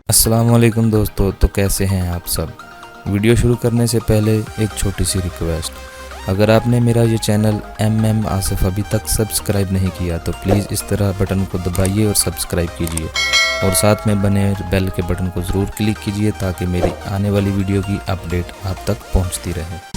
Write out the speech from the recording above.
अस्सलाम वालेकुम दोस्तों, तो कैसे हैं आप सब। वीडियो शुरू करने से पहले एक छोटी सी रिक्वेस्ट, अगर आपने मेरा ये चैनल आसिफ अभी तक सब्सक्राइब नहीं किया तो प्लीज़ इस तरह बटन को दबाइए और सब्सक्राइब कीजिए और साथ में बने बेल के बटन को ज़रूर क्लिक कीजिए ताकि मेरी आने वाली वीडियो की अपडेट आप तक पहुंचती रहे।